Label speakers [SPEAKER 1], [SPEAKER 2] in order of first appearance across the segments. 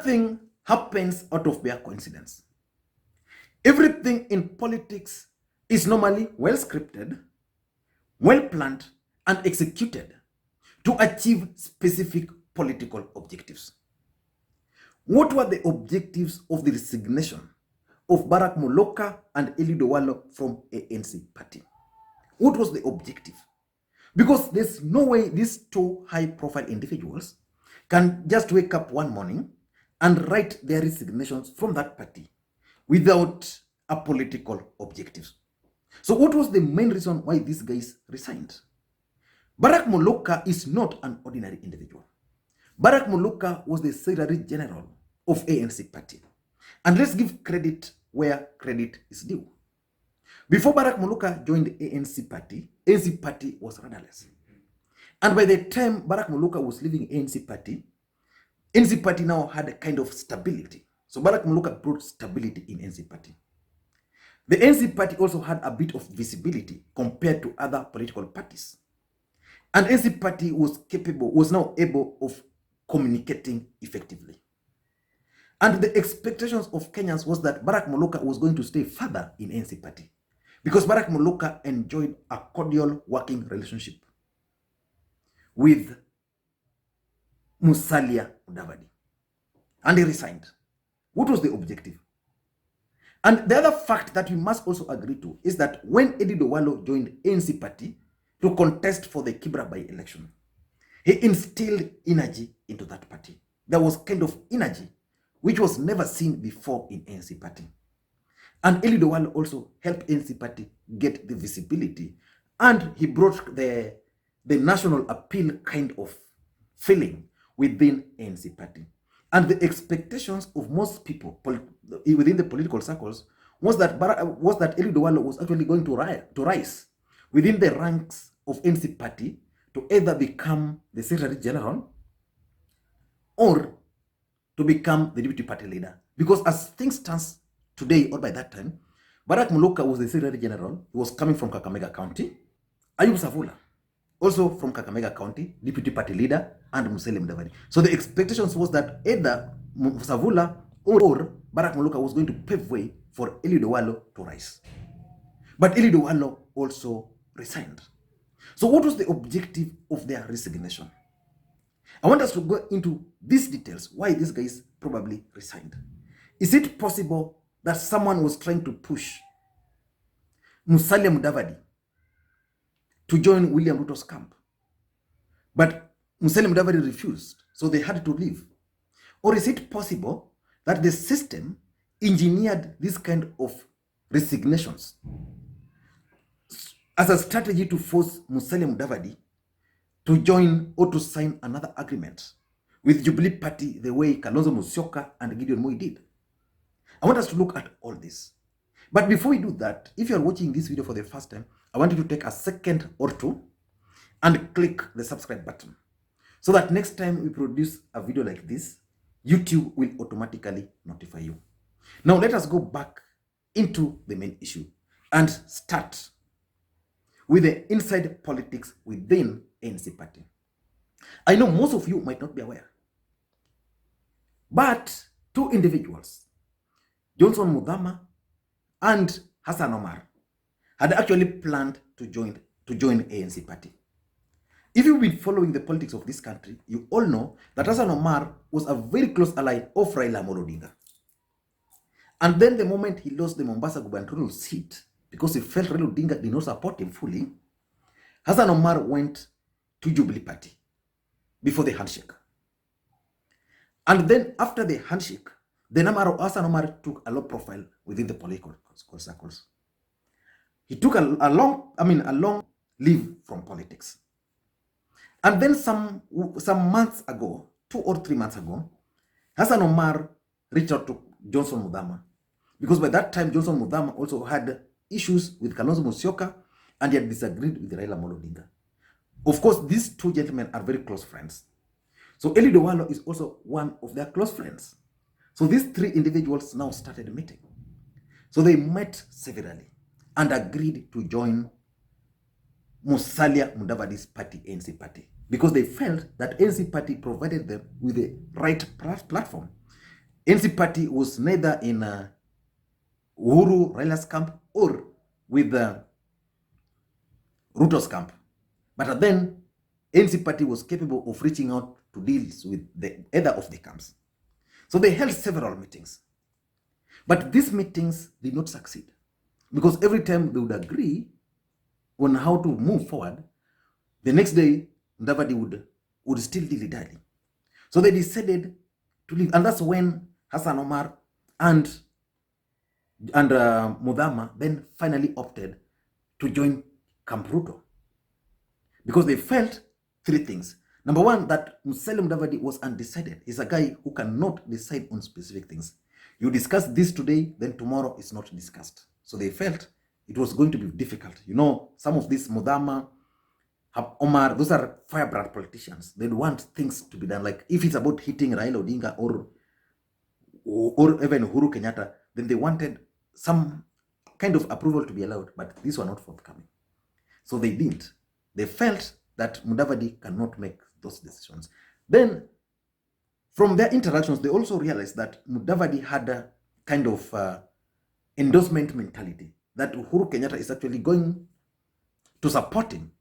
[SPEAKER 1] Nothing happens out of mere coincidence. Everything in politics is normally well scripted, well planned, and executed to achieve specific political objectives. What were the objectives of the resignation of Barack Muluka and Eliud Owalo from ANC party? What was the objective? Because there's no way these two high-profile individuals can just wake up one morning and write their resignations from that party without a political objective. So what was the main reason why these guys resigned? Barack Muluka is not an ordinary individual. Barack Muluka was the Secretary General of ANC party. And let's give credit where credit is due. Before Barack Muluka joined the ANC party was rudderless. And by the time Barack Muluka was leaving ANC party now had a kind of stability. So Barack Muluka brought stability in ANC party. The ANC party also had a bit of visibility compared to other political parties. And ANC party was now able of communicating effectively. And the expectations of Kenyans was that Barack Muluka was going to stay further in ANC party because Barack Muluka enjoyed a cordial working relationship with Musalia Mudavadi. And he resigned. What was the objective? And the other fact that we must also agree to is that when Eliud Owalo joined ANC party to contest for the Kibra by-election, he instilled energy into that party. There was kind of energy which was never seen before in ANC party. And Eliud Owalo also helped ANC party get the visibility, and he brought the national appeal kind of feeling within ANC party. And the expectations of most people within the political circles was that Eliud Owalo was actually going to rise within the ranks of ANC party to either become the Secretary General or to become the deputy party leader. Because as things stand today or by that time, Barack Muluka was the Secretary General. He was coming from Kakamega County. Ayub Savula, also from Kakamega County, deputy party leader, and Musalia Mudavadi. So the expectations was that either Savula or Barack Muluka was going to pave way for Eliud Owalo to rise. But Eliud Owalo also resigned. So what was the objective of their resignation? I want us to go into these details, why these guys probably resigned. Is it possible that someone was trying to push Musalia Mudavadi to join William Ruto's camp, but Musalia Mudavadi refused, so they had to leave? Or is it possible that the system engineered this kind of resignations as a strategy to force Musalia Mudavadi to join or to sign another agreement with Jubilee Party the way Kalonzo Musyoka and Gideon Moi did? I want us to look at all this. But before we do that, if you are watching this video for the first time, I want you to take a second or two and click the subscribe button so that next time we produce a video like this, YouTube will automatically notify you. Now let us go back into the main issue and start with the inside politics within ANC party. I know most of you might not be aware, but two individuals, Johnson Muthama and Hassan Omar, had actually planned to join ANC party. If you've been following the politics of this country, you all know that Hassan Omar was a very close ally of Raila Odinga. And then the moment he lost the Mombasa gubernatorial seat, because he felt Raila Odinga did not support him fully, Hassan Omar went to Jubilee Party before the handshake. And then after the handshake, then Hassan Omar took a low profile within the political circles. He took a long leave from politics. And then some months ago, 2 or 3 months ago, Hassan Omar reached out to Johnson Muthama, because by that time Johnson Muthama also had issues with Kalonzo Musyoka and he had disagreed with Raila Odinga. Of course, these two gentlemen are very close friends. So Eliud Owalo is also one of their close friends. So these three individuals now started meeting. So they met severally and agreed to join Musalia Mudavadi's party, ANC party, because they felt that ANC party provided them with the right platform ANC party was neither in Uhuru Raila's camp or with Ruto's camp. But then ANC party was capable of reaching out to deals with either of the camps. So they held several meetings. But these meetings did not succeed because every time they would agree on how to move forward, the next day Mudavadi would still dilly-dally. So they decided to leave, and that's when Hassan Omar and Mudama then finally opted to join Camp Ruto because they felt three things. Number one, that Musalia Mudavadi was undecided. He's a guy who cannot decide on specific things. You discuss this today, then tomorrow it's not discussed. So they felt it was going to be difficult. You know, some of these Mudama, Omar, those are firebrand politicians. They want things to be done. Like if it's about hitting Raila Odinga or even Uhuru Kenyatta, then they wanted some kind of approval to be allowed, but these were not forthcoming. So they didn't. They felt that Mudavadi cannot make those decisions. Then, from their interactions, they also realized that Mudavadi had a kind of endorsement mentality, that Uhuru Kenyatta is actually going to support him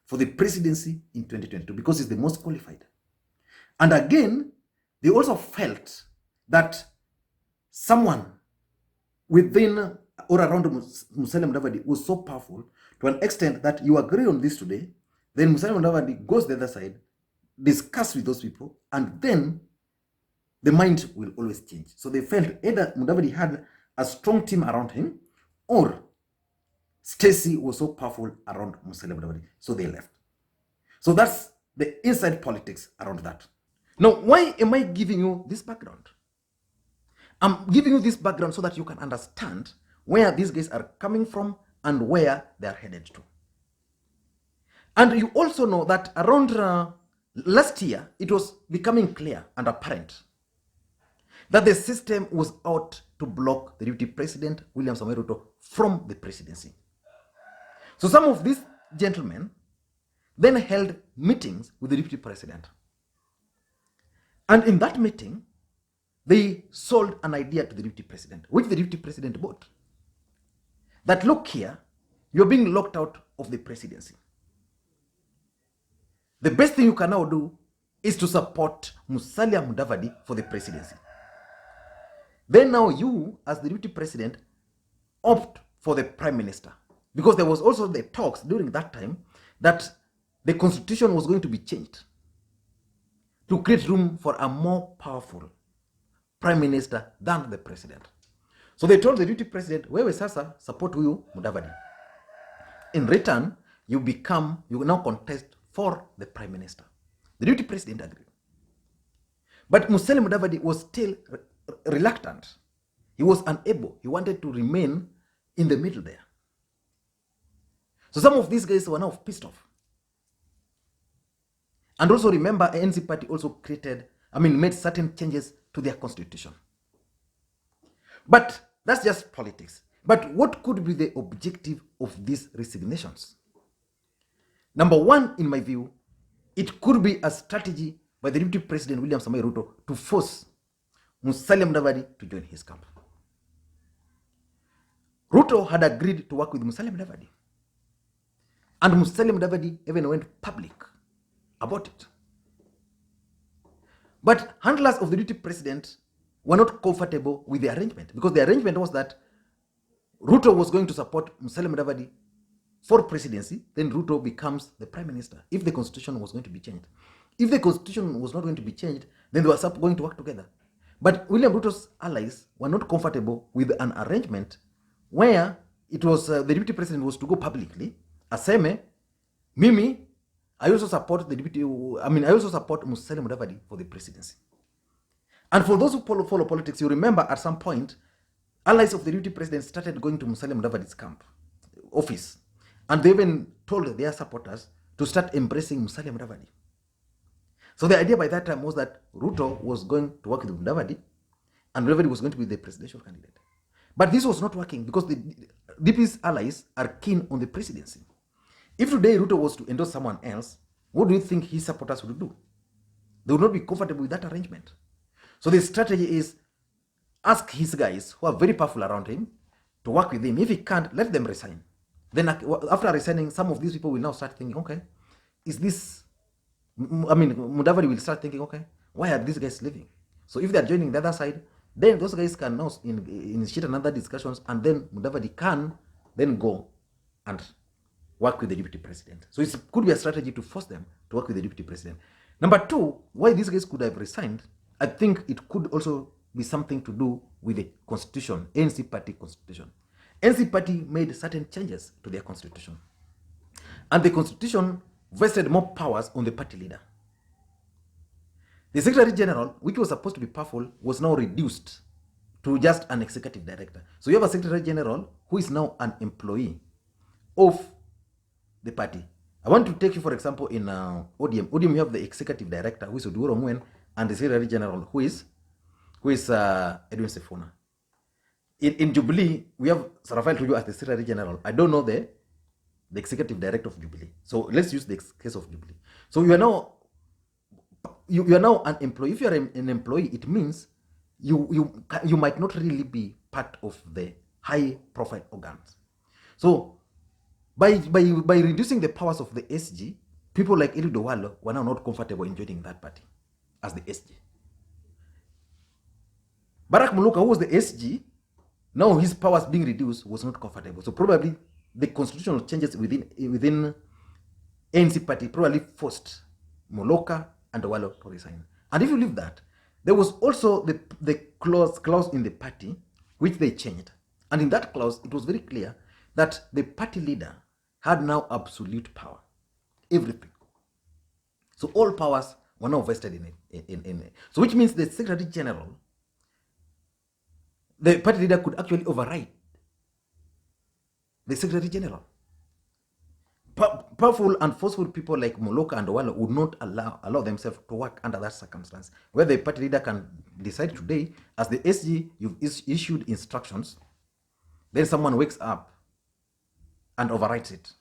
[SPEAKER 1] for the presidency in 2022 because he's the most qualified. And again, they also felt that someone within or around Musalia Mudavadi was so powerful to an extent that you agree on this today, then Musalia Mudavadi goes the other side, discuss with those people, and then the mind will always change. So they felt either Mudavadi had a strong team around him or Stacy was so powerful around Musalia Mudavadi. So they left. So that's the inside politics around that. Now, why am I giving you this background? I'm giving you this background so that you can understand where these guys are coming from and where they are headed to. And you also know that around last year, it was becoming clear and apparent that the system was out to block the deputy president, William Samoei Ruto, from the presidency. So some of these gentlemen then held meetings with the deputy president. And in that meeting, they sold an idea to the deputy president, which the deputy president bought. That look here, you're being locked out of the presidency. The best thing you can now do is to support Musalia Mudavadi for the presidency. Then now you, as the deputy president, opt for the prime minister. Because there was also the talks during that time that the constitution was going to be changed to create room for a more powerful prime minister than the president. So they told the deputy president, wewe sasa support huyu Mudavadi. In return, you now contest for the prime minister. The deputy president agreed. But Musalia Mudavadi was still reluctant. He was unable. He wanted to remain in the middle there. So some of these guys were now pissed off. And also remember, ANC party also made certain changes to their constitution. But that's just politics. But what could be the objective of these resignations? Number one, in my view, it could be a strategy by the deputy president, William Samoei Ruto, to force Musalia Mudavadi to join his camp. Ruto had agreed to work with Musalia Mudavadi. And Musalia Mudavadi even went public about it. But handlers of the deputy president were not comfortable with the arrangement, because the arrangement was that Ruto was going to support Musalia Mudavadi for presidency, then Ruto becomes the prime minister if the constitution was going to be changed. If the constitution was not going to be changed, then they were going to work together. But William Ruto's allies were not comfortable with an arrangement where it was the deputy president was to go publicly, aseme, mimi, I also support Musalia Mudavadi for the presidency. And for those who follow politics, you remember at some point, allies of the deputy president started going to Musalia Mudavadi's camp, office. And they even told their supporters to start embracing Musalia Mudavadi. So the idea by that time was that Ruto was going to work with Mudavadi and Mudavadi was going to be the presidential candidate. But this was not working because the DP's allies are keen on the presidency. If today Ruto was to endorse someone else, what do you think his supporters would do? They would not be comfortable with that arrangement. So the strategy is ask his guys who are very powerful around him to work with him. If he can't, let them resign. Then after resigning, some of these people will now start thinking, okay, is this, Mudavadi will start thinking, okay, why are these guys leaving? So if they're joining the other side, then those guys can now initiate another discussions, and then Mudavadi can then go and work with the deputy president. So it could be a strategy to force them to work with the deputy president. Number two, why these guys could have resigned, I think it could also be something to do with the constitution, ANC party constitution. ANC party made certain changes to their constitution. And the constitution vested more powers on the party leader. The Secretary General, which was supposed to be powerful, was now reduced to just an executive director. So you have a Secretary General who is now an employee of the party. I want to take you, for example, in ODM. ODM, you have the executive director, who is Odinga Ngwen, and the Secretary General, who is Edwin Sifuna. In Jubilee, we have Rafael Tuju as the Secretary General. I don't know the executive director of Jubilee. So let's use the case of Jubilee. So you are now an employee. If you are an employee, it means you might not really be part of the high profile organs. So by reducing the powers of the SG, people like Eliud Owalo were now not comfortable in joining that party as the SG. Barack Muluka, who was the SG, now his powers being reduced, was not comfortable. So probably the constitutional changes within ANC party probably forced Muluka and Owalo to resign. And if you leave that, there was also the clause in the party which they changed. And in that clause, it was very clear that the party leader had now absolute power. Everything. So all powers were now vested in it. So which means the Secretary General, the party leader could actually override the Secretary General. Powerful and forceful people like Muluka and Owalo would not allow themselves to work under that circumstance, where the party leader can decide today, as the SG, you've issued instructions, then someone wakes up and overrides it.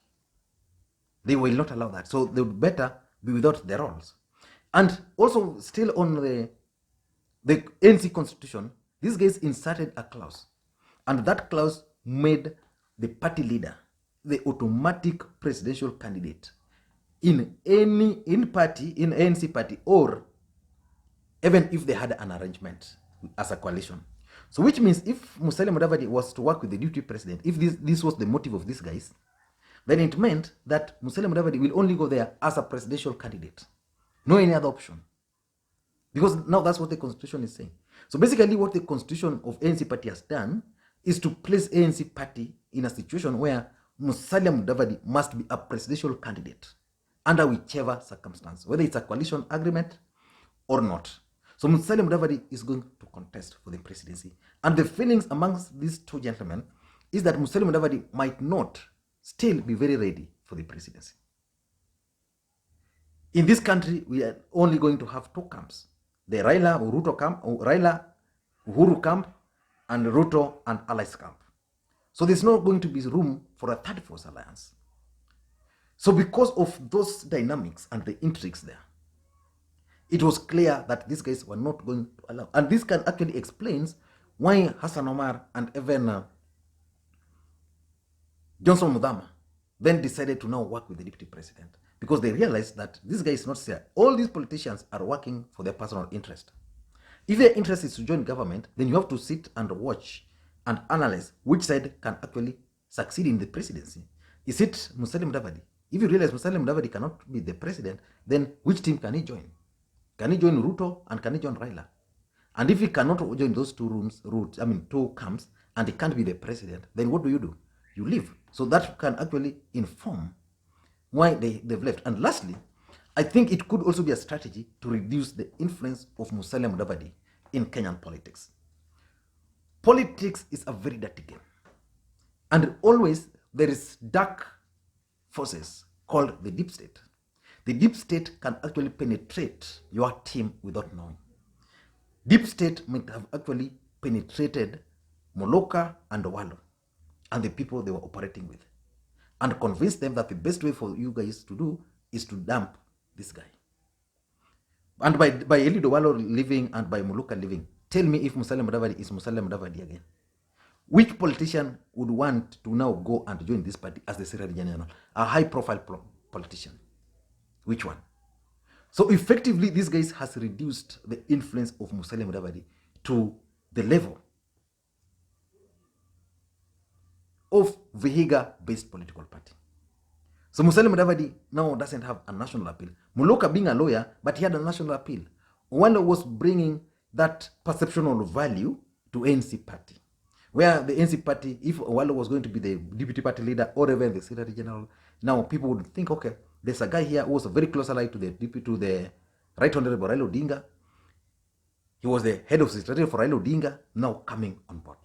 [SPEAKER 1] They will not allow that. So they would better be without their roles. And also, still on the ANC constitution, these guys inserted a clause. And that clause made the party leader the automatic presidential candidate in ANC party, or even if they had an arrangement as a coalition. So which means if Musalia Mudavadi was to work with the deputy president, if this was the motive of these guys, then it meant that Musalia Mudavadi will only go there as a presidential candidate. No any other option. Because now that's what the constitution is saying. So basically what the constitution of ANC party has done is to place ANC party in a situation where Musalia Mudavadi must be a presidential candidate under whichever circumstance, whether it's a coalition agreement or not. So Musalia Mudavadi is going to contest for the presidency. And the feelings amongst these two gentlemen is that Musalia Mudavadi might not still be very ready for the presidency. In this country, we are only going to have two camps. The Raila Uhuru camp and Ruto and allies camp. So there's not going to be room for a third force alliance. So because of those dynamics and the intrigues there, it was clear that these guys were not going to allow. And this can actually explains why Hassan Omar and even Johnson Muthama then decided to now work with the deputy president, because they realized that this guy is not fair. All these politicians are working for their personal interest. If their interest is to join government, then you have to sit and watch and analyze which side can actually succeed in the presidency. Is it Musalia Mudavadi? If you realize Musalia Mudavadi cannot be the president, then which team can he join? Can he join Ruto and can he join Raila? And if he cannot join those two camps, and he can't be the president, then what do? You leave. So that can actually inform why they've left. And lastly, I think it could also be a strategy to reduce the influence of Musalia Mudavadi in Kenyan politics. Politics is a very dirty game. And always there is dark forces called the deep state. The deep state can actually penetrate your team without knowing. Deep state might have actually penetrated Muluka and Owalo and the people they were operating with, and convinced them that the best way for you guys to do is to dump this guy. And by Eliud Owalo leaving and by Muluka leaving, Tell me if Musalia Mudavadi is Musalia Mudavadi again. Which politician would want to now go and join this party as the Secretary General? A high-profile politician. Which one? So effectively, this guy has reduced the influence of Musalia Mudavadi to the level of Vihiga-based political party. So Musalia Mudavadi now doesn't have a national appeal. Muluka being a lawyer, but he had a national appeal. Owalo was bringing that perceptual value to ANC party, where the ANC party, if Owalo was going to be the deputy party leader or even the secretary general, now people would think, okay, there's a guy here who was a very close ally to the Right Honorable Raila Odinga. He was the head of secretariat for Raila Odinga, now coming on board.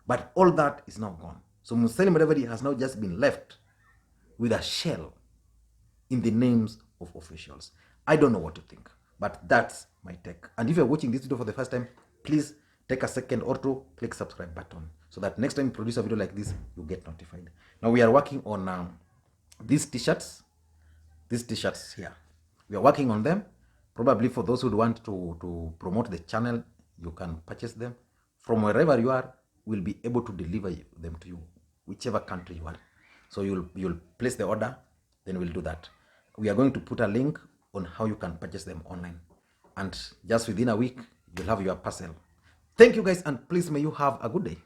[SPEAKER 1] But all that is now gone. So Musalia Mudavadi has now just been left with a shell in the names of officials. I don't know what to think, but that's my take. And if you're watching this video for the first time, please take a second or two, click subscribe button so that next time you produce a video like this, you get notified. Now we are working on these t-shirts here. We are working on them. Probably for those who want to promote the channel, you can purchase them. From wherever you are, we'll be able to deliver them to you, whichever country you are. So you'll place the order, then we'll do that. We are going to put a link on how you can purchase them online. And just within a week, you'll have your parcel. Thank you guys, and please may you have a good day.